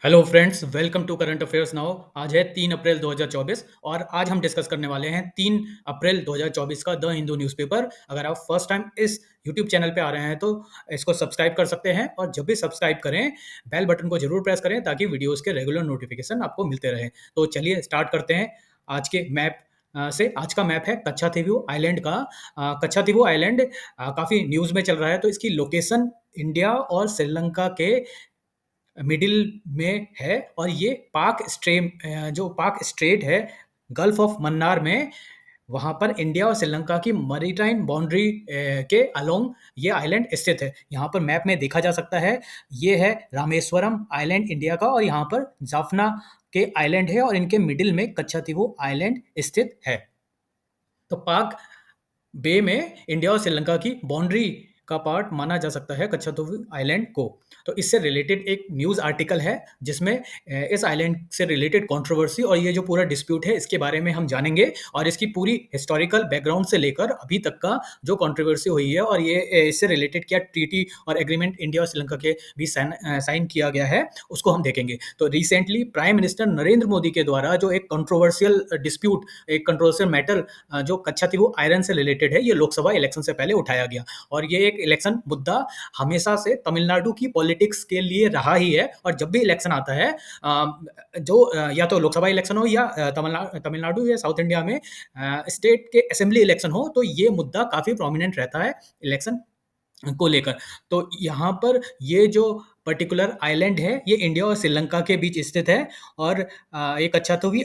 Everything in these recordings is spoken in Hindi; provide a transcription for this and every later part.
Hello friends, welcome to current affairs now. आज है 3 अप्रैल 2024 और आज हम डिस्कस करने वाले हैं 3 अप्रैल 2024 का द हिंदू न्यूज़पेपर। अगर आप फर्स्ट टाइम इस यूट्यूब चैनल पे आ रहे हैं तो इसको सब्सक्राइब कर सकते हैं और जब भी सब्सक्राइब करें बेल बटन को जरूर प्रेस करें ताकि वीडियोस के रेगुलर नोटिफिकेशन आपको मिलते रहे। तो चलिए स्टार्ट करते हैं आज के मैप से। आज का मैप है कच्छातीवू आइलैंड का। कच्छातीवू आइलैंड काफ़ी न्यूज़ में चल रहा है, तो इसकी लोकेशन इंडिया और श्रीलंका के मिडिल में है और ये जो पाक स्ट्रेट है, गल्फ ऑफ मन्नार में, वहाँ पर इंडिया और श्रीलंका की मैरीटाइम बाउंड्री के अलोंग ये आइलैंड स्थित है। यहाँ पर मैप में देखा जा सकता है, ये है रामेश्वरम आइलैंड इंडिया का और यहाँ पर जाफना के आइलैंड है और इनके मिडिल में कच्छातीवू आइलैंड स्थित है। तो पाक बे में इंडिया और श्रीलंका की बाउंड्री का पार्ट माना जा सकता है कच्छातीवू आइलैंड को। तो इससे रिलेटेड एक न्यूज़ आर्टिकल है जिसमें इस आइलैंड से रिलेटेड कंट्रोवर्सी और ये जो पूरा डिस्प्यूट है इसके बारे में हम जानेंगे और इसकी पूरी हिस्टोरिकल बैकग्राउंड से लेकर अभी तक का जो कंट्रोवर्सी हुई है और ये इससे रिलेटेड क्या ट्रीटी और एग्रीमेंट इंडिया और श्रीलंका के भी साइन किया गया है उसको हम देखेंगे। तो recently prime minister Narendra Modi के द्वारा जो एक कंट्रोवर्शियल मैटर जो कच्छातीवू आयरन से रिलेटेड है, ये लोकसभा इलेक्शन से पहले उठाया गया और ये एक इलेक्शन मुद्दा हमेशा से तमिलनाडु की पॉलिटिक्स के लिए रहा ही है। और जब भी इलेक्शन आता है, या तो लोकसभा इलेक्शन हो या तमिलनाडु या साउथ इंडिया में स्टेट के असेंबली इलेक्शन हो, तो ये मुद्दा काफ़ी प्रोमिनेंट रहता है इलेक्शन को लेकर। तो यहाँ पर ये जो पर्टिकुलर आइलैंड है ये इंडिया और श्रीलंका के बीच स्थित है और एक कच्छातीवू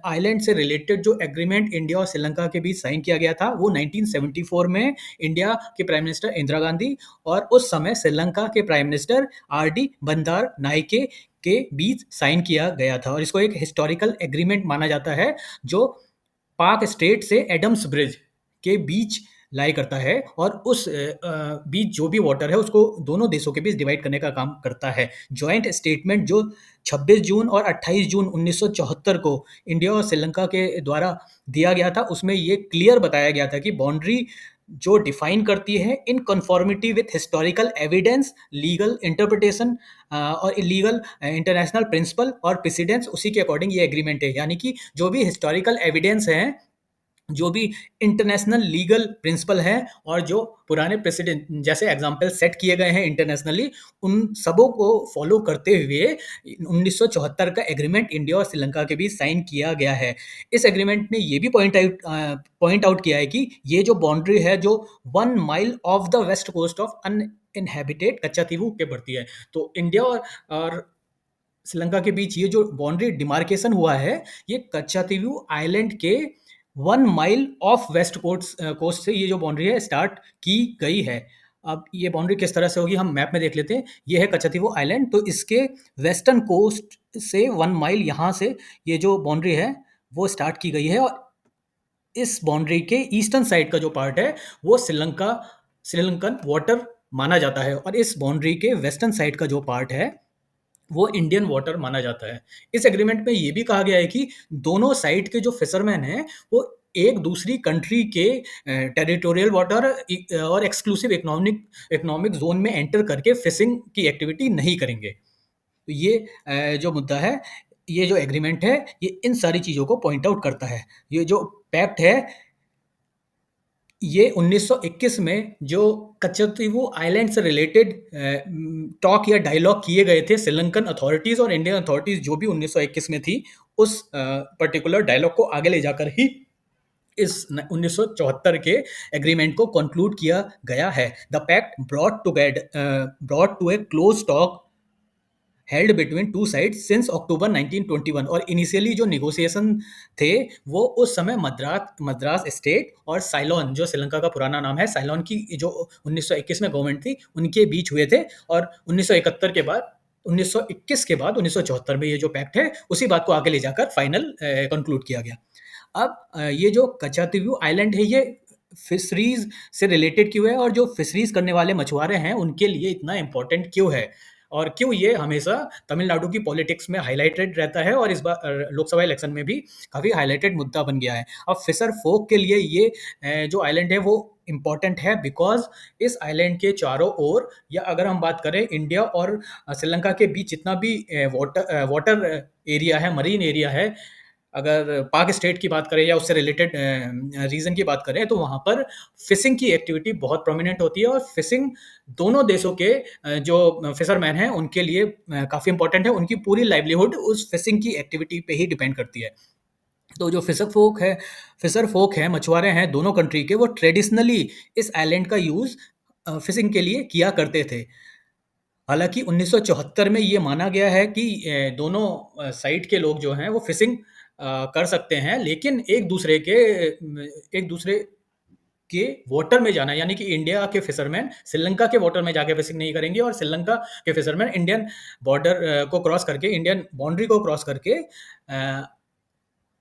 आइलैंड से रिलेटेड जो एग्रीमेंट इंडिया और श्रीलंका के बीच साइन किया गया था वो 1974 में इंडिया के प्राइम मिनिस्टर इंदिरा गांधी और उस समय श्रीलंका के prime minister R D बंदार Nike के बीच साइन किया गया था और इसको एक हिस्टोरिकल एग्रीमेंट माना जाता है जो पाक स्टेट से एडम्स ब्रिज के बीच लाई करता है और उस बीच जो भी वाटर है उसको दोनों देशों के बीच डिवाइड करने का काम करता है। जॉइंट स्टेटमेंट जो 26 जून और 28 जून 1974 को इंडिया और श्रीलंका के द्वारा दिया गया था, उसमें ये क्लियर बताया गया था कि बाउंड्री जो डिफाइन करती है in conformity with historical evidence, legal interpretation और इलीगल इंटरनेशनल प्रिंसिपल और प्रेसिडेंस, उसी के अकॉर्डिंग ये एग्रीमेंट है। यानी कि जो भी हिस्टोरिकल एविडेंस है, जो भी इंटरनेशनल लीगल प्रिंसिपल हैं और जो पुराने प्रेसिडेंट जैसे एग्जाम्पल सेट किए गए हैं इंटरनेशनली, उन सबों को फॉलो करते हुए 1974 का एग्रीमेंट इंडिया और श्रीलंका के बीच साइन किया गया है। इस एग्रीमेंट ने ये भी पॉइंट आउट किया है कि ये जो बाउंड्री है जो 1 mile off the west coast of uninhabited Katchatheevu के बढ़ती है। तो इंडिया और श्रीलंका के बीच ये जो बाउंड्री डिमार्केशन हुआ है, ये कच्छातीवू आइलैंड के 1 माइल ऑफ वेस्ट कोस्ट से ये जो बाउंड्री है स्टार्ट की गई है। अब ये बाउंड्री किस तरह से होगी हम मैप में देख लेते हैं। ये है कच्छातीवू आइलैंड, तो इसके वेस्टर्न कोस्ट से 1 माइल यहाँ से ये जो बाउंड्री है वो स्टार्ट की गई है और इस बाउंड्री के ईस्टर्न साइड का जो पार्ट है वो श्रीलंकन वाटर माना जाता है और इस बाउंड्री के वेस्टर्न साइड का जो पार्ट है वो इंडियन वाटर माना जाता है। इस एग्रीमेंट में ये भी कहा गया है कि दोनों साइड के जो फिशरमैन हैं वो एक दूसरी कंट्री के टेरिटोरियल वाटर और एक्सक्लूसिव इकोनॉमिक जोन में एंटर करके फिशिंग की एक्टिविटी नहीं करेंगे। तो ये जो मुद्दा है, ये जो एग्रीमेंट है, ये इन सारी चीज़ों को पॉइंट आउट करता है। ये जो पैक्ट है ये 1921 में जो कच्छातीवू आइलैंड से रिलेटेड टॉक या डायलॉग किए गए थे श्रीलंकन अथॉरिटीज और इंडियन अथॉरिटीज जो भी 1921 में थी, उस पर्टिकुलर डायलॉग को आगे ले जाकर ही इस 1974 के एग्रीमेंट को कंक्लूड किया गया है। The pact brought to a close talk held between two sides since October 1921 और इनिशियली जो निगोशिएशन थे वो उस समय मद्रास स्टेट और साइलोन, जो श्रीलंका का पुराना नाम है, साइलोन की जो 1921 में गवर्नमेंट थी उनके बीच हुए थे और 1971 के बाद 1921 के बाद 1974 में ये जो पैक्ट है उसी बात को आगे ले जाकर फाइनल कंक्लूड किया गया। अब ये जो कच्छातीवू आइलैंड है ये फिशरीज से रिलेटेड क्यों है और जो फिशरीज करने वाले मछुआरे हैं उनके लिए इतना इम्पोर्टेंट क्यों है और क्यों ये हमेशा तमिलनाडु की पॉलिटिक्स में हाईलाइटेड रहता है और इस बार लोकसभा इलेक्शन में भी काफ़ी हाईलाइटेड मुद्दा बन गया है। अब फिशर फोक के लिए ये जो आइलैंड है वो इम्पोर्टेंट है बिकॉज़ इस आइलैंड के चारों ओर, या अगर हम बात करें इंडिया और श्रीलंका के बीच जितना भी वाटर एरिया है, मरीन एरिया है, अगर पाक स्टेट की बात करें या उससे रिलेटेड रीजन की बात करें, तो वहाँ पर फिशिंग की एक्टिविटी बहुत प्रोमिनेंट होती है, और फिशिंग दोनों देशों के जो फिशरमैन हैं उनके लिए काफ़ी इंपॉर्टेंट है। उनकी पूरी लाइवलीहुड उस फिशिंग की एक्टिविटी पे ही डिपेंड करती है। तो जो फिशर फोक हैं, मछुआरे हैं दोनों कंट्री के, वो ट्रेडिशनली इस आइलैंड का यूज़ फिशिंग के लिए किया करते थे। हालाँकि 1974 में ये माना गया है कि दोनों साइड के लोग जो हैं वो फिशिंग कर सकते हैं, लेकिन एक दूसरे के वाटर में जाना, यानी कि इंडिया के फिशरमैन श्रीलंका के वाटर में जाके फिशिंग नहीं करेंगे, और श्रीलंका के फिशरमैन इंडियन बॉर्डर को क्रॉस करके, इंडियन बाउंड्री को क्रॉस करके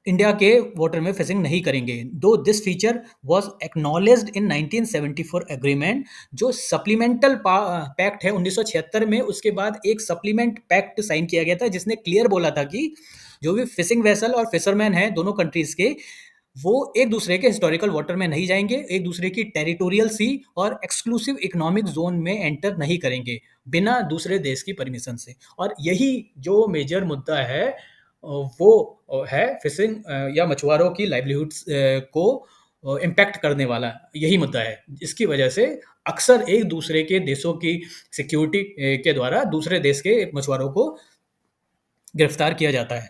इंडिया के वाटर में फिशिंग नहीं करेंगे। दो this feature was acknowledged in 1974 agreement, जो सप्लीमेंटल पैक्ट है 1976 में, उसके बाद एक सप्लीमेंट पैक्ट साइन किया गया था जिसने क्लियर बोला था कि जो भी फिशिंग वेसल और फिशरमैन हैं दोनों कंट्रीज के, वो एक दूसरे के हिस्टोरिकल वाटर में नहीं जाएंगे, एक दूसरे की टेरिटोरियल सी और एक्सक्लूसिव इकोनॉमिक जोन में एंटर नहीं करेंगे बिना दूसरे देश की परमिशन से। और यही जो मेजर मुद्दा है वो है फिशिंग या मछुआरों की लाइवलीहुड्स को इम्पैक्ट करने वाला यही मुद्दा है, जिसकी वजह से अक्सर एक दूसरे के देशों की सिक्योरिटी के द्वारा दूसरे देश के मछुआरों को गिरफ्तार किया जाता है।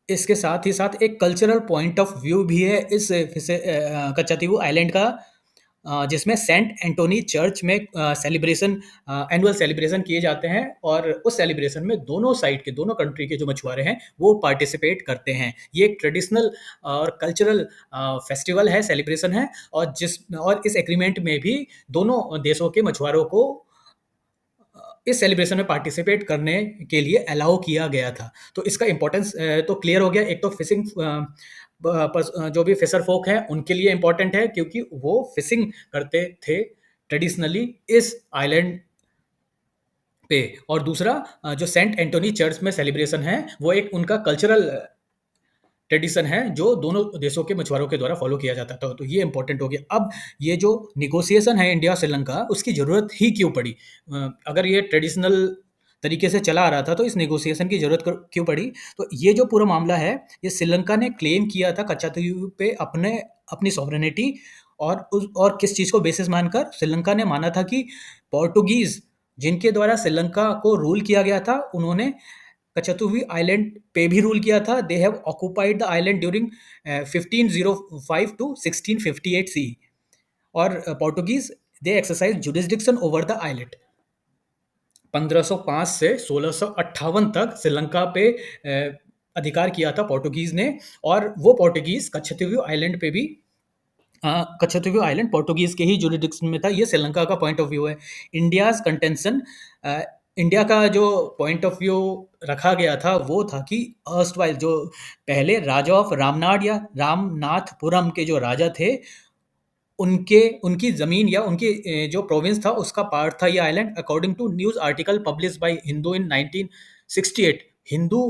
इसके साथ ही साथ एक कल्चरल पॉइंट ऑफ व्यू भी है इस कच्चातीवू आइलैंड का, जिसमें सेंट एंटोनी चर्च में एनुअल सेलिब्रेशन किए जाते हैं, और उस सेलिब्रेशन में दोनों साइड के, दोनों कंट्री के जो मछुआरे हैं वो पार्टिसिपेट करते हैं। ये एक ट्रेडिशनल और कल्चरल फेस्टिवल है, सेलिब्रेशन है, और इस एग्रीमेंट में भी दोनों देशों के मछुआरों को इस सेलिब्रेशन में पार्टिसिपेट करने के लिए अलाउ किया गया था। तो इसका इम्पोर्टेंस तो क्लियर हो गया। एक तो फिशिंग जो भी फिशर फोक हैं उनके लिए इम्पोर्टेंट है क्योंकि वो फिशिंग करते थे ट्रेडिशनली इस आइलैंड पे, और दूसरा जो सेंट एंटोनी चर्च में सेलिब्रेशन है वो एक उनका कल्चरल ट्रेडिशन है जो दोनों देशों के मछुआरों के द्वारा फॉलो किया जाता था। तो ये इंपॉर्टेंट हो गया। अब ये जो निगोशिएशन है इंडिया श्रीलंका, उसकी ज़रूरत ही क्यों पड़ी? अगर ये ट्रेडिशनल तरीके से चला आ रहा था तो इस नेगोशिएशन की ज़रूरत क्यों पड़ी? तो ये जो पूरा मामला है, ये श्रीलंका ने क्लेम किया था कच्चातीव पे अपनी सॉवरेनिटी, और किस चीज़ को बेसिस मानकर? श्रीलंका ने माना था कि पोर्टुगीज़ जिनके द्वारा श्रीलंका को रूल किया गया था, उन्होंने कचतुवी आइलैंड पे भी रूल किया था। They have occupied the island during 1505 to 1658 C, और Portuguese they exercise jurisdiction over the island. 1505 से 1658 तक श्रीलंका पे अधिकार किया था पोर्टुगीज ने, और वो पोर्टुगीज कच्छतीवी आइलैंड पे भी कच्छतीवी आइलैंड पोर्टुगीज के ही जुरिडिक्शन में था। ये श्रीलंका का पॉइंट ऑफ व्यू है। इंडियाज कंटेंशन, इंडिया का जो पॉइंट ऑफ व्यू रखा गया था वो था कि अर्स्टवाइल जो पहले राजा ऑफ रामनाड या रामनाथपुरम के जो राजा थे, उनकी ज़मीन या उनकी जो प्रोविंस था उसका पार्ट था ये island. According to news article publish by Hindu in 1968, Hindu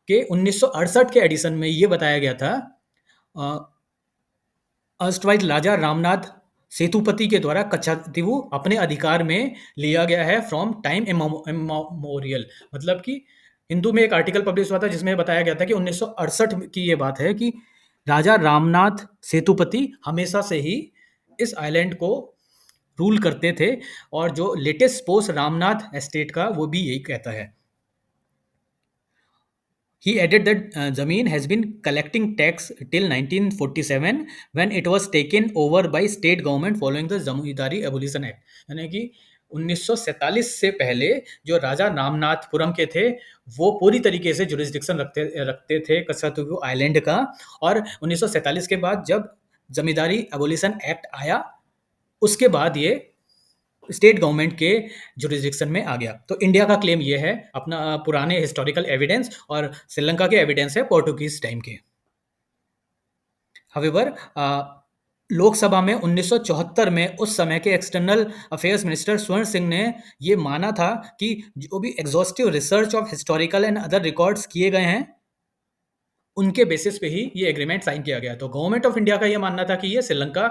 के 1968 के एडिशन में ये बताया गया था अर्स्टवाइल राजा रामनाथ सेतुपति के द्वारा कच्छातीवू अपने अधिकार में लिया गया है फ्रॉम टाइम इमोरियल। मतलब कि हिंदू में एक आर्टिकल पब्लिश हुआ था जिसमें बताया गया था कि 1968 की ये बात है कि राजा रामनाथ सेतुपति हमेशा से ही इस आइलैंड को रूल करते थे, और जो लेटेस्ट पोस्ट रामनाथ एस्टेट का वो भी यही कहता है। He added that Zameen has been collecting tax till 1947 when it was taken over by state government following the Zamindari Abolition Act। यानी कि 1947 से पहले जो राजा रामनाथपुरम के थे वो पूरी तरीके से जुरिस्डिक्शन रखते थे कच्छातीवू आइलैंड का, और 1947 के बाद जब जमींदारी एबोलिशन एक्ट आया उसके बाद ये स्टेट गवर्नमेंट के जुरिस्डिक्शन में आ गया। तो इंडिया का क्लेम ये है अपना पुराने हिस्टोरिकल एविडेंस, और श्रीलंका के एविडेंस है पोर्टुगीज टाइम के। हाउएवर लोकसभा में 1974 में उस समय के एक्सटर्नल अफेयर्स मिनिस्टर स्वर्ण सिंह ने ये माना था कि जो भी exhaustive research of historical and other records किए गए हैं उनके बेसिस पे ही ये एग्रीमेंट साइन किया गया। तो गवर्नमेंट ऑफ इंडिया का ये मानना था कि ये श्रीलंका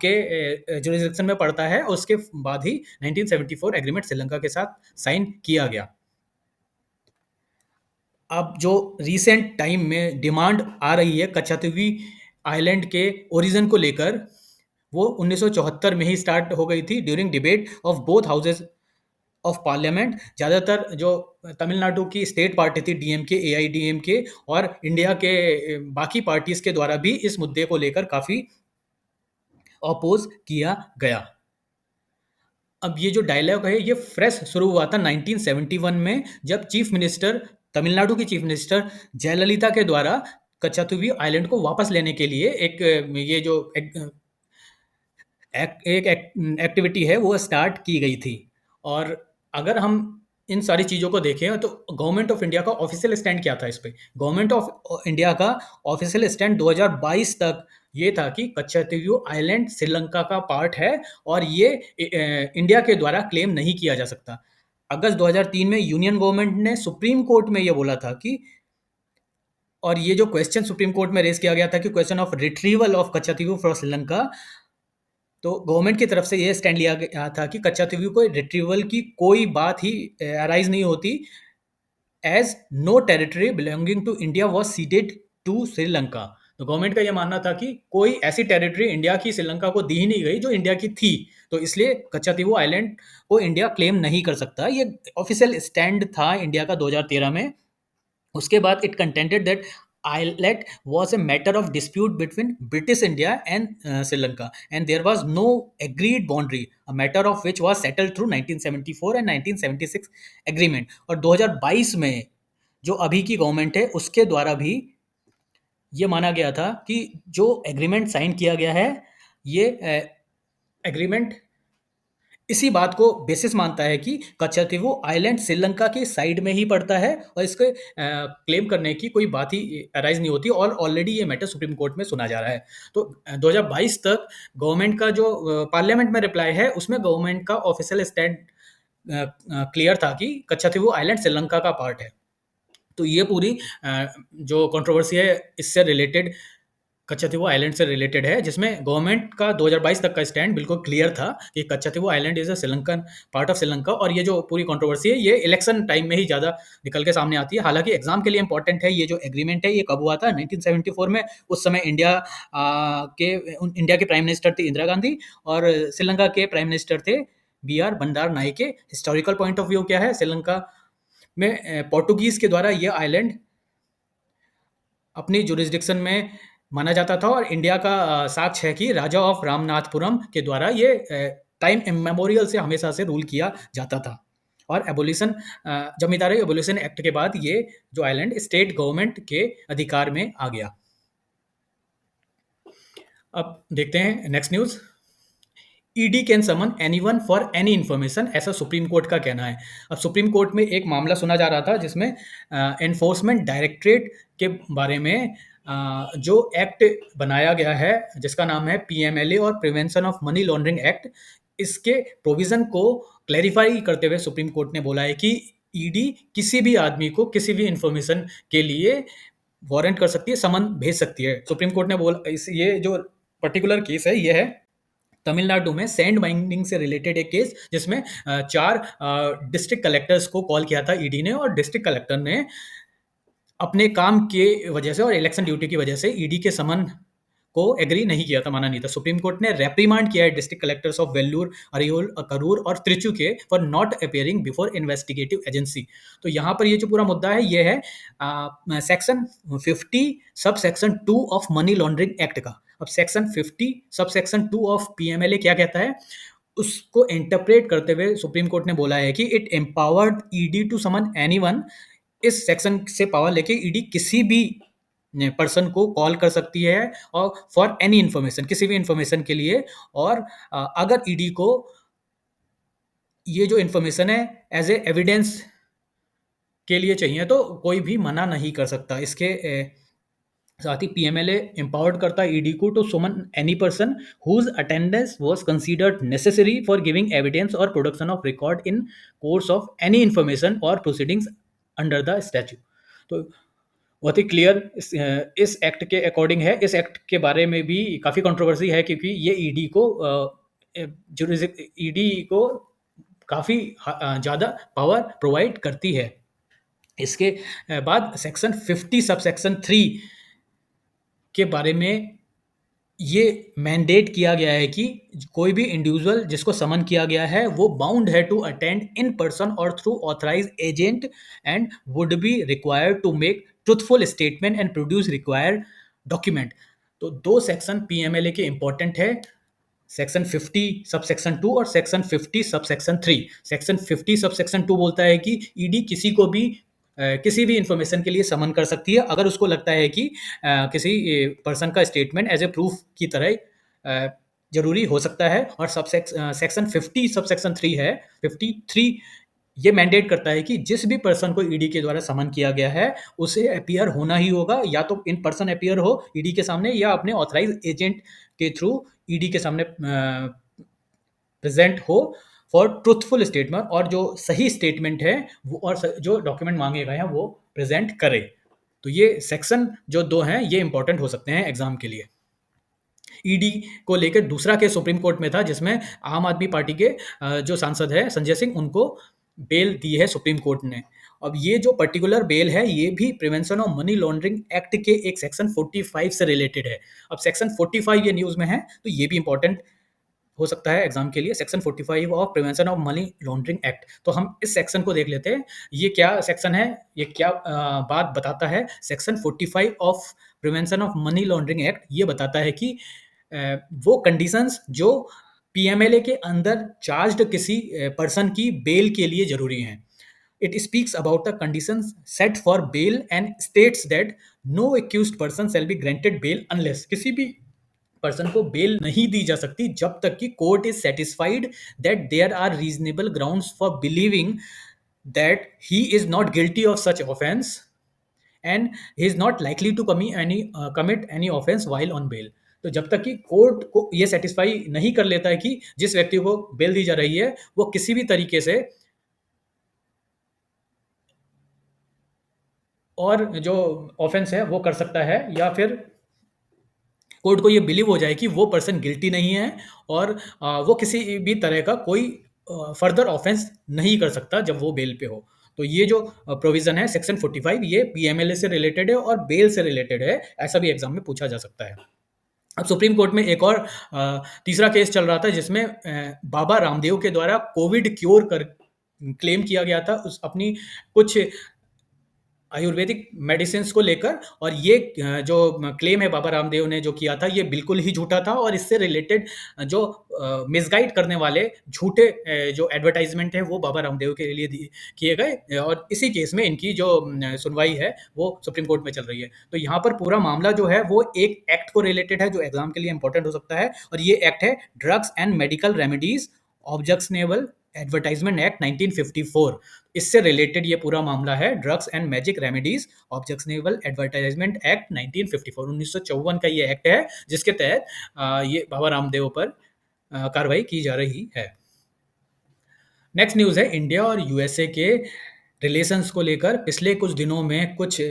के जुरिसडिक्शन में पड़ता है और उसके बाद ही 1974 एग्रीमेंट श्रीलंका के साथ साइन किया गया। अब जो रिसेंट टाइम में डिमांड आ रही है कच्छातुवी आइलैंड के ओरिजिन को लेकर, वो 1974 में ही स्टार्ट हो गई थी during debate of both houses of parliament. ज़्यादातर जो तमिलनाडु की स्टेट पार्टी थी डीएमके, एआईडीएमके और इंडिया के बाकी पार्टीज के द्वारा भी इस मुद्दे को लेकर काफ़ी अपोज किया गया। अब ये जो डायलॉग है ये फ्रेश शुरू हुआ था 1971 में, जब चीफ मिनिस्टर तमिलनाडु की चीफ मिनिस्टर जयललिता के द्वारा कच्छातुवी आइलैंड को वापस लेने के लिए एक ये जो एक एक्टिविटी है वो स्टार्ट की गई थी। और अगर हम इन सारी चीज़ों को देखें तो गवर्नमेंट ऑफ इंडिया का ऑफिशियल स्टैंड क्या था इस पे? गवर्नमेंट ऑफ इंडिया का ऑफिशियल स्टैंड 2022 तक ये था कि कच्छातुवु आइलैंड श्रीलंका का पार्ट है और ये इंडिया के द्वारा क्लेम नहीं किया जा सकता। अगस्त 2003 में यूनियन गवर्नमेंट ने सुप्रीम कोर्ट में ये बोला था कि, और ये जो क्वेश्चन सुप्रीम कोर्ट में रेज किया गया था कि question of retrieval of Katchatheevu from Sri Lanka, तो गवर्नमेंट की तरफ से ये स्टैंड लिया गया था कि कच्छातुवु को रिट्रीवल की कोई बात ही अराइज नहीं होती, as no territory belonging to India was ceded to Sri. तो गवर्नमेंट का ये मानना था कि कोई ऐसी टेरिटरी इंडिया की श्रीलंका को दी ही नहीं गई जो इंडिया की थी, तो इसलिए कच्छातुवु आइलैंड को इंडिया क्लेम नहीं कर सकता। ये ऑफिशियल स्टैंड था इंडिया का 2013 में। उसके बाद it contented that islet was a matter of dispute between British India and Sri Lanka, and there was no agreed boundary, a matter of which was settled through 1974 and 1976 agreement। और 2022 में जो अभी की गवर्नमेंट है उसके द्वारा भी ये माना गया था कि जो एग्रीमेंट साइन किया गया है ये एग्रीमेंट इसी बात को बेसिस मानता है कि कच्छातुवु आइलैंड श्रीलंका की साइड में ही पड़ता है और इसके क्लेम करने की कोई बात ही अराइज नहीं होती, और ऑलरेडी ये मैटर सुप्रीम कोर्ट में सुना जा रहा है। तो 2022 तक गवर्नमेंट का जो पार्लियामेंट में रिप्लाई है उसमें गवर्नमेंट का ऑफिशियल स्टैंड क्लियर था कि कच्छातुवु आइलैंड श्रीलंका का पार्ट है। तो ये पूरी जो कंट्रोवर्सी है इससे रिलेटेड, कच्छातुवु आइलैंड से रिलेटेड है, जिसमें गवर्नमेंट का 2022 तक का स्टैंड बिल्कुल क्लियर था कि Katchatheevu island is a Sri Lankan part of Sri Lanka. और ये जो पूरी कंट्रोवर्सी है ये इलेक्शन टाइम में ही ज़्यादा निकल के सामने आती है। हालांकि एग्जाम के लिए इंपॉर्टेंट है, ये जो एग्रीमेंट है ये कब हुआ था? 1974 में। उस समय इंडिया के प्राइम मिनिस्टर थे इंदिरा गांधी और श्रीलंका के प्राइम मिनिस्टर थे BR Bandaranaike. Historical point of view क्या है? श्रीलंका में पोर्टुगीज के द्वारा ये आइलैंड अपनी जुरिस्डिक्शन में माना जाता था, और इंडिया का साक्ष्य है कि राजा ऑफ रामनाथपुरम के द्वारा ये टाइम इमेमोरियल से हमेशा से रूल किया जाता था। और एबोलिशन, जमींदारी एबोलिशन एक्ट के बाद ये जो आइलैंड स्टेट गवर्नमेंट के अधिकार में आ गया। अब देखते हैं next news. ED can summon anyone for any information, ऐसा सुप्रीम कोर्ट का कहना है। अब सुप्रीम कोर्ट में एक मामला सुना जा रहा था जिसमें एनफोर्समेंट डायरेक्टरेट के बारे में जो एक्ट बनाया गया है जिसका नाम है PMLA और prevention of money laundering act, इसके प्रोविजन को क्लैरिफाई करते हुए सुप्रीम कोर्ट ने बोला है कि ईडी किसी भी आदमी को किसी भी इंफॉर्मेशन के लिए वारंट कर सकती है, समन भेज सकती है। सुप्रीम कोर्ट ने बोला ये जो पर्टिकुलर केस है ये है तमिलनाडु में सैंड माइनिंग से रिलेटेड एक केस, जिसमें 4 डिस्ट्रिक्ट कलेक्टर्स को कॉल किया था ईडी ने, और डिस्ट्रिक्ट कलेक्टर ने अपने काम के वजह से और इलेक्शन ड्यूटी की वजह से ईडी के समन को एग्री नहीं किया था, माना नहीं था। सुप्रीम कोर्ट ने रेप्रीमांड किया है district collectors of Vellore, Ariyalur, Karur और त्रिचुके for not appearing before investigative agency. तो यहाँ पर ये जो पूरा मुद्दा है ये है section 50 sub section 2 of money laundering act का। अब section 50 sub section 2 of PMLA क्या कहता है, उसको इंटरप्रेट करते हुए सुप्रीम कोर्ट ने बोला है कि it empowered ED to summon anyone. इस सेक्शन से पावर लेके ईडी किसी भी पर्सन को कॉल कर सकती है और फॉर एनी इन्फॉर्मेशन, किसी भी इन्फॉर्मेशन के लिए। और अगर ईडी को ये जो इन्फॉर्मेशन है एज ए एविडेंस के लिए चाहिए तो कोई भी मना नहीं कर सकता। इसके साथ ही PMLA एम्पावर्ड करता है ईडी को to summon any person whose attendance was considered necessary for giving evidence और production of record in course of any information और प्रोसीडिंग्स अंडर द स्टैच्यू। तो बहुत ही क्लियर इस एक्ट के अकॉर्डिंग है। इस एक्ट के बारे में भी काफ़ी कंट्रोवर्सी है क्योंकि ये ईडी को काफ़ी ज़्यादा पावर प्रोवाइड करती है। इसके बाद सेक्शन 50 सब सेक्शन 3 के बारे में ये मैंडेट किया गया है कि कोई भी इंडिविजुअल जिसको समन किया गया है वो बाउंड है टू अटेंड इन पर्सन और through authorise agent and would be required to make truthful statement and produce required document. तो दो सेक्शन पीएमएलए के इंपॉर्टेंट है, सेक्शन 50 सब सेक्शन 2 और section 50 sub section 3। Section 50 sub section 2 बोलता है कि ईडी किसी को भी किसी भी इंफॉर्मेशन के लिए समन कर सकती है अगर उसको लगता है कि किसी पर्सन का स्टेटमेंट एज ए प्रूफ की तरह जरूरी हो सकता है। और सेक्शन 50 सब सेक्शन 3 है, 53, ये मैंडेट करता है कि जिस भी पर्सन को ईडी के द्वारा समन किया गया है उसे अपीयर होना ही होगा, या तो इन पर्सन अपीयर हो ईडी के सामने या अपने ऑथराइज एजेंट के थ्रू ईडी के सामने प्रेजेंट हो फॉर ट्रुथफुल स्टेटमेंट, और जो सही स्टेटमेंट है वो और जो डॉक्यूमेंट मांगे गए हैं वो प्रेजेंट करे। तो ये सेक्शन जो दो हैं ये इंपॉर्टेंट हो सकते हैं एग्जाम के लिए। ईडी को लेकर दूसरा केस सुप्रीम कोर्ट में था जिसमें आम आदमी पार्टी के जो सांसद है संजय सिंह, उनको बेल दी है सुप्रीम कोर्ट ने। अब ये जो पर्टिकुलर बेल है ये भी prevention of money laundering act के एक सेक्शन 45 से रिलेटेड है। अब सेक्शन 45 ये न्यूज में है तो ये भी इंपॉर्टेंट हो सकता है एग्जाम के लिए, section 45 of prevention of money laundering act. तो हम इस सेक्शन को देख लेते हैं, ये क्या सेक्शन है, ये क्या बात बताता है। Section 45 of prevention of money laundering act ये बताता है कि वो कंडीशंस जो पीएमएलए के अंदर चार्ज्ड किसी पर्सन की बेल के लिए जरूरी हैं। It speaks about the conditions set for bail and states that no accused person shall be granted bail unless, किसी भी पर्सन को बेल नहीं दी जा सकती जब तक कि court is satisfied that there are reasonable grounds for believing that he is not guilty of such offence and he is not likely to commit any offence while on bail. तो जब तक कि कोर्ट को ये सेटिस्फाई नहीं कर लेता है कि जिस व्यक्ति को बेल दी जा रही है वो किसी भी तरीके से और जो ऑफेंस है वो कर सकता है, या फिर कोर्ट को ये बिलीव हो जाए कि वो पर्सन गिल्टी नहीं है और वो किसी भी तरह का कोई फर्दर ऑफेंस नहीं कर सकता जब वो बेल पे हो। तो ये जो प्रोविजन है सेक्शन 45 ये पीएमएलए से रिलेटेड है और बेल से रिलेटेड है, ऐसा भी एग्जाम में पूछा जा सकता है। अब सुप्रीम कोर्ट में एक और तीसरा केस चल रहा था जिसमें बाबा रामदेव के द्वारा कोविड क्योर कर क्लेम किया गया था उस अपनी कुछ आयुर्वेदिक मेडिसिन को लेकर। और ये जो क्लेम है बाबा रामदेव ने जो किया था ये बिल्कुल ही झूठा था, और इससे रिलेटेड जो मिसगाइड करने वाले झूठे जो एडवर्टाइजमेंट है वो बाबा रामदेव के लिए किए गए, और इसी केस में इनकी जो सुनवाई है वो सुप्रीम कोर्ट में चल रही है। तो यहाँ पर पूरा मामला जो है वो एक एक्ट को रिलेटेड है जो एग्जाम के लिए इंपॉर्टेंट हो सकता है, और ये एक्ट है drugs and medical remedies objectionable advertisement act 1954। इससे रिलेटेड ये पूरा मामला है, drugs and magic remedies objectionable advertisement act 1954, 1954 का ये एक्ट है जिसके तहत ये बाबा रामदेव पर कार्रवाई की जा रही है। नेक्स्ट न्यूज़ है इंडिया और यूएसए के रिलेशंस को लेकर। पिछले कुछ दिनों में कुछ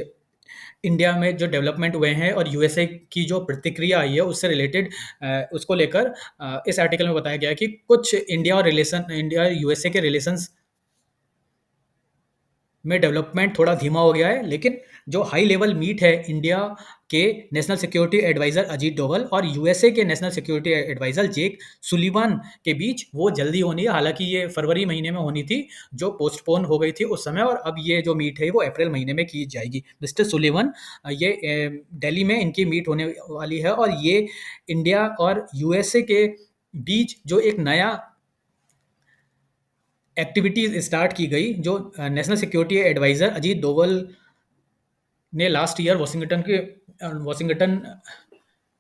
इंडिया में जो डेवलपमेंट हुए हैं और यूएसए की जो प्रतिक्रिया आई है उससे रिलेटेड उसको लेकर इस आर्टिकल में बताया गया है कि कुछ इंडिया और यूएसए के रिलेशंस में डेवलपमेंट थोड़ा धीमा हो गया है, लेकिन जो हाई लेवल मीट है इंडिया के national security advisor Ajit Doval और यूएसए के national security advisor Jake Sullivan के बीच वो जल्दी होनी है। हालांकि ये फरवरी महीने में होनी थी जो पोस्टपोन हो गई थी उस समय, और अब ये जो मीट है वो अप्रैल महीने में की जाएगी। मिस्टर सुलिवान ये दिल्ली में इनकी मीट होने वाली है, और ये इंडिया और यूएसए के बीच जो एक नया एक्टिविटीज स्टार्ट की गई, जो national security advisor Ajit Doval ने लास्ट ईयर वॉशिंगटन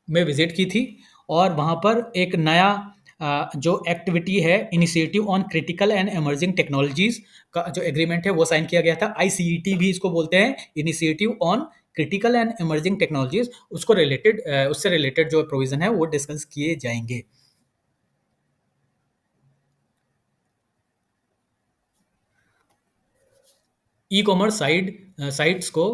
में विजिट की थी, और वहाँ पर एक नया जो एक्टिविटी है initiative on critical and emerging technologies का जो एग्रीमेंट है वो साइन किया गया था। आईसीईटी भी इसको बोलते हैं, initiative on critical and emerging technologies. उससे रिलेटेड जो प्रोविजन है वो डिस्कस किए जाएंगे। ई कॉमर्स साइट्स को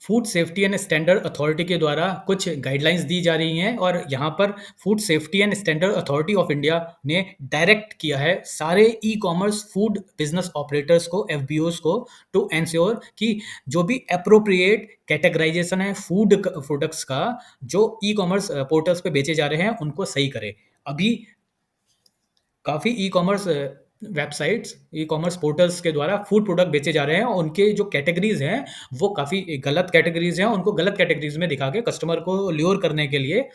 food safety and standard authority के द्वारा कुछ गाइडलाइंस दी जा रही हैं और यहाँ पर food safety and standard authority of India ने डायरेक्ट किया है सारे e commerce food business operators को, एफबीओज को, टू एंश्योर कि जो भी अप्रोप्रिएट कैटेगराइजेशन है फूड प्रोडक्ट्स का जो ई कॉमर्स पोर्टल्स पे बेचे जा रहे हैं उनको सही करे। अभी काफ़ी ई-कॉमर्स वेबसाइट्स, ई-कॉमर्स पोर्टल्स के द्वारा फूड प्रोडक्ट बेचे जा रहे हैं और उनके जो कैटेगरीज़ हैं, वो काफ़ी गलत कैटेगरीज़ हैं। उनको गलत कैटेगरीज़ में दिखा के कस्टमर को ल्यूर करने के लिए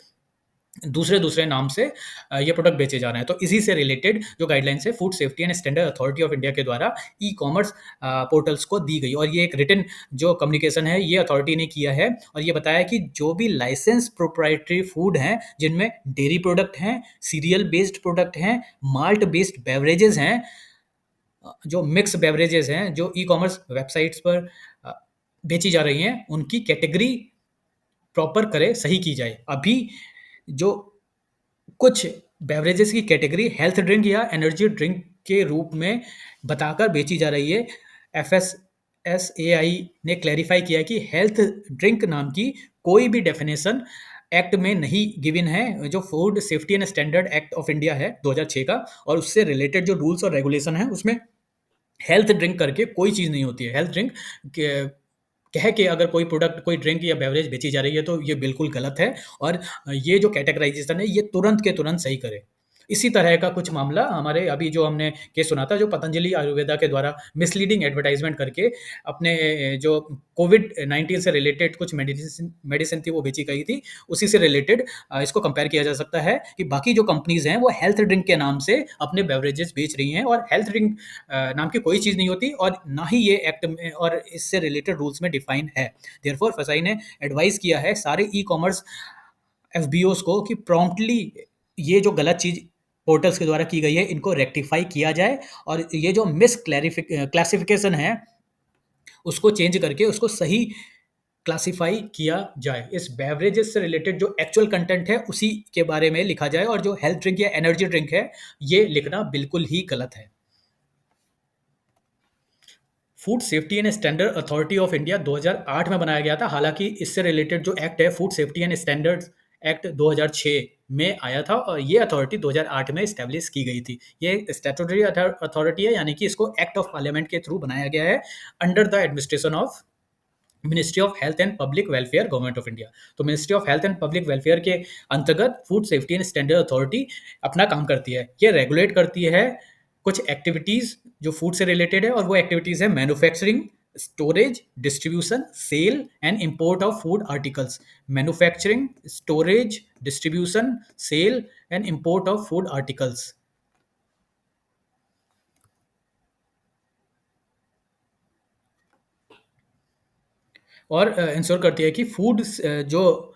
दूसरे-दूसरे नाम से ये प्रोडक्ट बेचे जा रहे हैं। तो इसी से रिलेटेड जो गाइडलाइंस है food safety and standard authority of India के द्वारा ई-कॉमर्स पोर्टल्स को दी गई और ये एक रिटन जो कम्युनिकेशन है ये अथॉरिटी ने किया है और ये बताया कि जो भी लाइसेंस प्रोप्राइटरी फूड हैं, जिनमें डेयरी प्रोडक्ट हैं, सीरियल बेस्ड प्रोडक्ट हैं, माल्ट बेस्ड बेवरेजेज़ हैं, जो मिक्स बेवरेजेज़ हैं, जो ई-कॉमर्स वेबसाइट्स पर बेची जा रही हैं, उनकी कैटेगरी प्रॉपर करे, सही की जाए। अभी जो कुछ बेवरेजेस की कैटेगरी हेल्थ ड्रिंक या एनर्जी ड्रिंक के रूप में बताकर बेची जा रही है। एफएसएसएआई ने क्लैरिफाई किया कि हेल्थ ड्रिंक नाम की कोई भी डेफिनेशन एक्ट में नहीं गिवन है, जो food safety and standard act of India है 2006 का और उससे रिलेटेड जो रूल्स और रेगुलेशन है उसमें हेल्थ ड्रिंक करके कोई चीज़ नहीं होती है। हेल्थ ड्रिंक कह के अगर कोई प्रोडक्ट, कोई ड्रिंक या बेवरेज बेची जा रही है तो ये बिल्कुल गलत है और ये जो कैटेगराइजेशन है ये तुरंत के तुरंत सही करे। इसी तरह का कुछ मामला हमारे अभी जो हमने केस सुना था जो पतंजलि आयुर्वेदा के द्वारा मिसलीडिंग एडवर्टाइजमेंट करके अपने जो कोविड-19 से रिलेटेड कुछ मेडिसिन मेडिसिन थी वो बेची गई थी। उसी से रिलेटेड इसको कंपेयर किया जा सकता है कि बाकी जो कंपनीज़ हैं वो हेल्थ ड्रिंक के नाम से अपने बेवरेजेस बेच रही हैं और हेल्थ ड्रिंक नाम की कोई चीज़ नहीं होती और ना ही ये एक्ट में और इससे रिलेटेड रूल्स में डिफाइन है। देयरफॉर FSI ने एडवाइस किया है सारे ई-कॉमर्स एफबीओज़ को कि प्रॉम्प्टली ये जो गलत चीज़ पोर्टल्स के द्वारा की गई है इनको रेक्टिफाई किया जाए और ये जो क्लासिफिकेशन है उसको चेंज करके उसको सही क्लासिफाई किया जाए। इस बेवरेजेस से रिलेटेड जो एक्चुअल कंटेंट है उसी के बारे में लिखा जाए और जो हेल्थ ड्रिंक या एनर्जी ड्रिंक है ये लिखना बिल्कुल ही गलत है। Food safety and standard authority of India 2008 में बनाया गया था। हालांकि इससे रिलेटेड जो एक्ट है food safety and standards act 2006 में आया था और ये अथॉरिटी 2008 में इस्टेब्लिश की गई थी। ये स्टैट्यूटरी अथॉरिटी है यानी कि इसको एक्ट ऑफ पार्लियामेंट के थ्रू बनाया गया है under the administration of ministry of health and public welfare government of India. तो ministry of health and public welfare के अंतर्गत food safety and standard authority अपना काम करती है। ये रेगुलेट करती है कुछ एक्टिविटीज़ जो फूड से रिलेटेड है और वो एक्टिविटीज़ है manufacturing, storage, distribution, sale and import of food articles. Manufacturing, storage, distribution, sale and import of food articles. और इंश्योर करती है कि फूड जो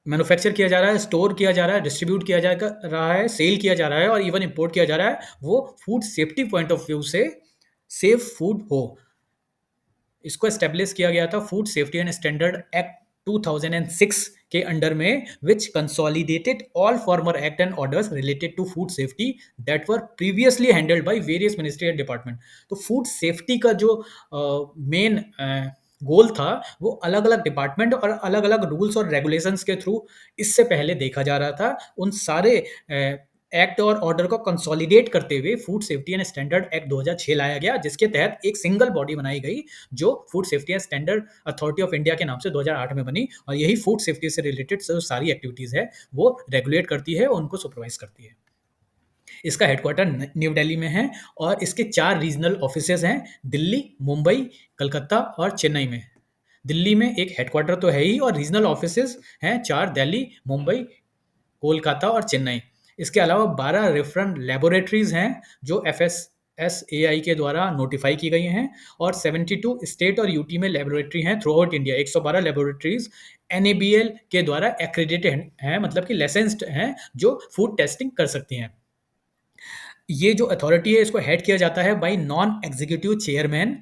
मैन्युफैक्चर किया जा रहा है, स्टोर किया जा रहा है, डिस्ट्रीब्यूट किया जा रहा है, सेल किया जा रहा है और इवन इंपोर्ट किया जा रहा है, वो food safety point of view से सेफ फूड हो। इसको एस्टेब्लिश किया गया था food safety and standard act 2006 के अंडर में which consolidated all former act and orders related to food safety that were previously handled by various ministry and department. तो फूड सेफ्टी का जो मेन गोल था वो अलग अलग डिपार्टमेंट और अलग अलग रूल्स और रेगुलेशंस के थ्रू इससे पहले देखा जा रहा था। उन सारे एक्ट और ऑर्डर को कंसोलिडेट करते हुए food safety and standard act 2006 लाया गया जिसके तहत एक सिंगल बॉडी बनाई गई जो food safety and standard authority of India के नाम से 2008 में बनी और यही फूड सेफ्टी से रिलेटेड जो सारी एक्टिविटीज़ है वो रेगुलेट करती है और उनको सुपरवाइज करती है। इसका हेडक्वार्टर न्यू दिल्ली में है और इसके 4 रीजनल ऑफिसेज हैं दिल्ली, मुंबई, कलकत्ता और चेन्नई में। दिल्ली में एक हेडक्वार्टर तो है ही और रीजनल ऑफिसेज हैं 4 दिल्ली, मुंबई, कोलकाता और चेन्नई। इसके अलावा 12 रेफरल लेबोरेटरीज हैं जो FSSAI के द्वारा नोटिफाई की गई हैं और 72 स्टेट और यूटी में लेबोरेटरी हैं through out India. 112 laboratories NABL के द्वारा एक्रेडिटेड हैं, मतलब कि लाइसेंस्ड हैं जो फूड टेस्टिंग कर सकती हैं। ये जो अथॉरिटी है इसको हेड किया जाता है बाय नॉन एग्जीक्यूटिव चेयरमैन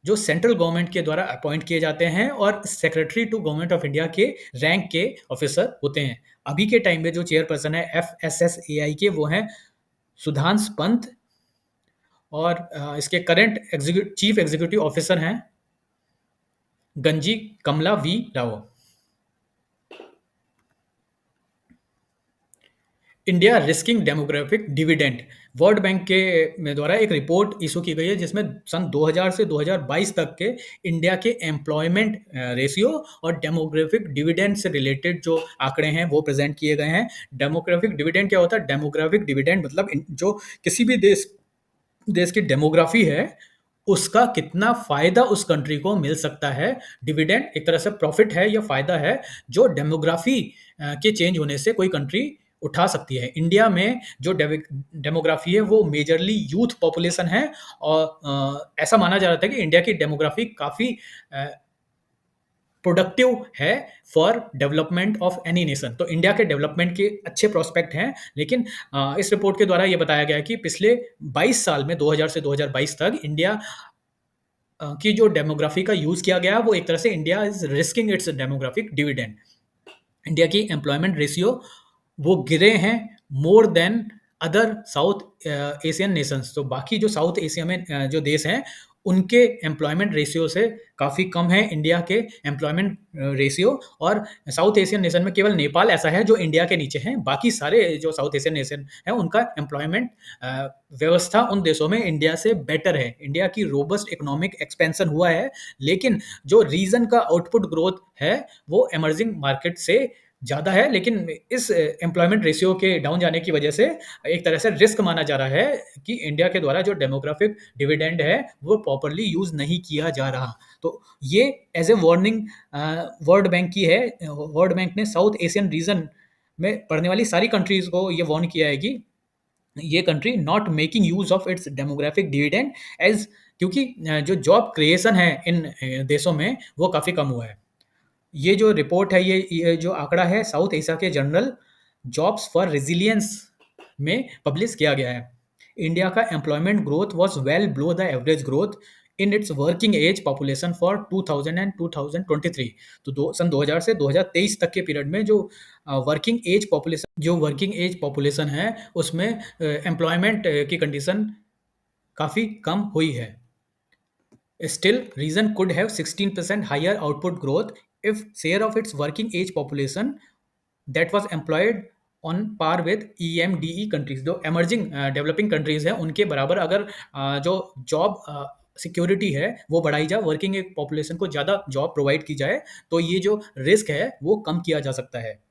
जो सेंट्रल गवर्नमेंट के द्वारा अपॉइंट किए जाते हैं और secretary to government of India के रैंक के ऑफिसर होते हैं। अभी के टाइम में जो चेयरपर्सन है FSSAI के वो हैं सुधांश पंत और इसके करंट चीफ एग्जीक्यूटिव ऑफिसर हैं Ganji Kamala V Rao. India risking demographic dividend. World bank के द्वारा एक रिपोर्ट इशू की गई है जिसमें सन 2000 से 2022 तक के इंडिया के एम्प्लॉयमेंट रेशियो और डेमोग्राफिक डिविडेंड से रिलेटेड जो आंकड़े हैं वो प्रेजेंट किए गए हैं। डेमोग्राफिक डिविडेंड क्या होता है? डेमोग्राफिक डिविडेंड मतलब जो किसी भी देश देश की डेमोग्राफी है उसका कितना फायदा उस कंट्री को मिल सकता है। डिविडेंड एक तरह से प्रॉफिट है या फायदा है जो डेमोग्राफी के चेंज होने से कोई कंट्री उठा सकती है। इंडिया में जो डेमोग्राफी है वो मेजरली यूथ पॉपुलेशन है और ऐसा माना जा रहा था कि इंडिया की डेमोग्राफी काफ़ी प्रोडक्टिव है for development of any nation. तो इंडिया के डेवलपमेंट के अच्छे प्रोस्पेक्ट हैं, लेकिन इस रिपोर्ट के द्वारा ये बताया गया है कि पिछले 22 साल में 2000 से 2022 तक इंडिया की जो डेमोग्राफी का यूज़ किया गया वो एक तरह से India is risking it's demographic dividend. India की एम्प्लॉयमेंट रेशियो वो गिरे हैं more than other south Asian Nations. तो बाकी जो साउथ एशिया में जो देश हैं उनके एम्प्लॉयमेंट रेशियो से काफ़ी कम है इंडिया के एम्प्लॉयमेंट रेशियो। और साउथ एशियन नेशन में केवल नेपाल ऐसा है जो इंडिया के नीचे है। बाकी सारे जो साउथ एशियन नेशन है उनका एम्प्लॉयमेंट व्यवस्था उन देशों में इंडिया से बेटर है। इंडिया की रोबस्ट इकोनॉमिक एक्सपेंशन हुआ है, लेकिन जो रीजन का आउटपुट ग्रोथ है वो इमर्जिंग मार्केट से ज़्यादा है। लेकिन इस एम्प्लॉयमेंट रेशियो के डाउन जाने की वजह से एक तरह से रिस्क माना जा रहा है कि इंडिया के द्वारा जो डेमोग्राफिक डिविडेंड है वो प्रॉपरली यूज़ नहीं किया जा रहा। तो ये as a warning World Bank की है। वर्ल्ड बैंक ने साउथ एशियन रीजन में पढ़ने वाली सारी कंट्रीज को ये वार्न किया है कि ये country not making use of its demographic dividend age, क्योंकि जो जॉब क्रिएशन है इन देशों में वो काफ़ी कम हुआ है। ये जो रिपोर्ट है ये जो आंकड़ा है साउथ एशिया के जर्नल जॉब्स फॉर रेजिलियंस में पब्लिश किया गया है। इंडिया का employment growth was well below the average growth in its working age population for 2000 and 2023। तो सन 2000 से 2023 तक के पीरियड में जो वर्किंग एज पॉपुलेशन है उसमें एम्प्लॉयमेंट की कंडीशन काफ़ी कम हुई है। Still, region could have 16% higher output growth if share of its working age population that was employed on par with EMDE countries। जो emerging developing countries हैं उनके बराबर अगर जो जॉब सिक्योरिटी है वो बढ़ाई जाए, वर्किंग एक पॉपुलेशन को ज़्यादा जॉब प्रोवाइड की जाए, तो ये जो रिस्क है वो कम किया जा सकता है।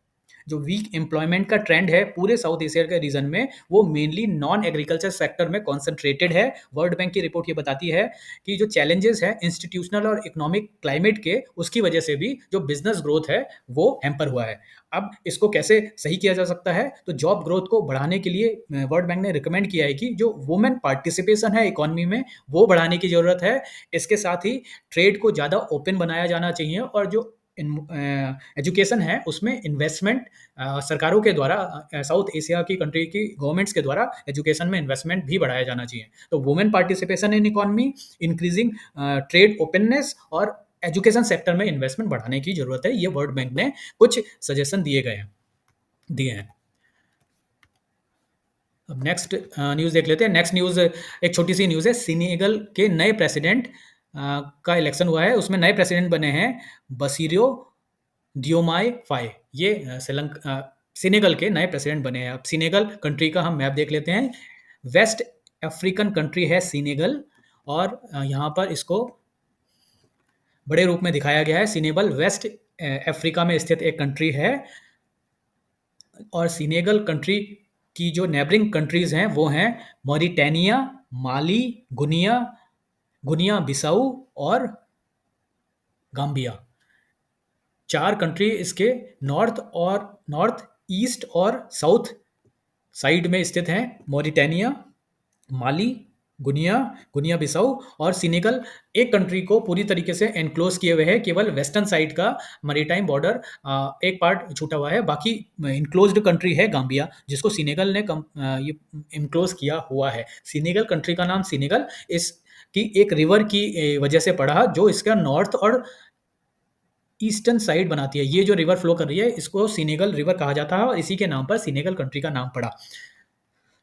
जो वीक एम्प्लॉयमेंट का ट्रेंड है पूरे साउथ एशिया के रीजन में वो मेनली नॉन एग्रीकल्चर सेक्टर में कॉन्सेंट्रेटेड है। वर्ल्ड बैंक की रिपोर्ट ये बताती है कि जो चैलेंजेस है इंस्टीट्यूशनल और इकोनॉमिक क्लाइमेट के, उसकी वजह से भी जो बिजनेस ग्रोथ है वो हैम्पर हुआ है। अब इसको कैसे सही किया जा सकता है? तो जॉब ग्रोथ को बढ़ाने के लिए वर्ल्ड बैंक ने रिकमेंड किया है कि जो वुमेन पार्टिसिपेशन है इकोनॉमी में वो बढ़ाने की ज़रूरत है। इसके साथ ही ट्रेड को ज़्यादा ओपन बनाया जाना चाहिए और जो एजुकेशन है उसमें इन्वेस्टमेंट सरकारों के द्वारा साउथ एशिया की कंट्री की गवर्नमेंट्स के द्वारा एजुकेशन में इन्वेस्टमेंट भी बढ़ाया जाना चाहिए। तो women participation in economy, increasing trade openness और एजुकेशन सेक्टर में इन्वेस्टमेंट बढ़ाने की जरूरत है। ये वर्ल्ड बैंक ने कुछ सजेशन दिए हैं। अब नेक्स्ट न्यूज़ देख लेते हैं। नेक्स्ट न्यूज़ एक छोटी सी न्यूज़ है। सीनेगल के नए प्रेसिडेंट का इलेक्शन हुआ है, उसमें नए प्रेसिडेंट बने हैं बसीरियो डियोमाय फाई। ये सीनेगल के नए प्रेसिडेंट बने हैं। अब सीनेगल कंट्री का हम मैप देख लेते हैं। वेस्ट अफ्रीकन कंट्री है सीनेगल और यहाँ पर इसको बड़े रूप में दिखाया गया है। सीनेगल वेस्ट अफ्रीका में स्थित एक कंट्री है और सीनेगल कंट्री की जो नेबरिंग कंट्रीज हैं वो हैं मॉरिटानिया, माली, गुनिया बिसाऊ और गाम्बिया। 4 कंट्री इसके नॉर्थ ईस्ट और साउथ साइड में स्थित हैं। मॉरिटानिया, माली, गुनिया बिसाऊ और सीनेगल एक कंट्री को पूरी तरीके से एनक्लोज किए हुए है। केवल वेस्टर्न साइड का मैरीटाइम बॉर्डर एक पार्ट छूटा हुआ है, बाकी इनक्लोज्ड कंट्री है गाम्बिया जिसको सीनेगल ने ये इनक्लोज किया हुआ है। सीनेगल कंट्री का नाम सीनेगल इसकी एक रिवर की वजह से पड़ा जो इसका नॉर्थ और ईस्टर्न साइड बनाती है। ये जो रिवर फ्लो कर रही है इसको सीनेगल रिवर कहा जाता है और इसी के नाम पर सीनेगल कंट्री का नाम पड़ा।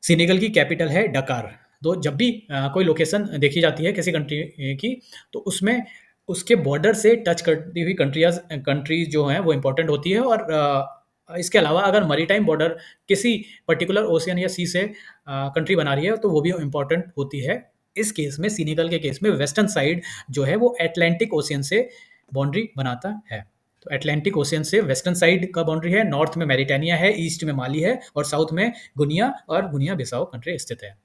सीनेगल की कैपिटल है डकार। तो जब भी कोई लोकेशन देखी जाती है किसी कंट्री की तो उसमें उसके बॉर्डर से टच करती हुई कंट्रीज़ जो हैं वो इम्पोर्टेंट होती है और इसके अलावा अगर मैरीटाइम बॉर्डर किसी पर्टिकुलर ओशियन या सी से कंट्री बना रही है तो वो भी इम्पोर्टेंट होती है। इस केस में सीनेगल के केस में वेस्टर्न साइड जो है वो अटलांटिक ओशियन से बाउंड्री बनाता है। तो अटलांटिक ओशियन से वेस्टर्न साइड का बाउंड्री है, नॉर्थ में मैरिटानिया है, ईस्ट में माली है और साउथ में गुनिया और गुनिया बिसाओ कंट्री स्थित है।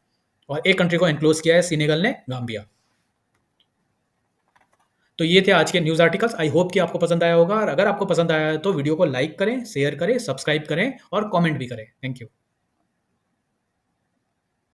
और एक कंट्री को एनक्लोज किया है सीनेगल ने, गाम्बिया। तो ये थे आज के न्यूज़ आर्टिकल्स। आई होप कि आपको पसंद आया होगा और अगर आपको पसंद आया है तो वीडियो को लाइक करें, शेयर करें, सब्सक्राइब करें और कमेंट भी करें। Thank you.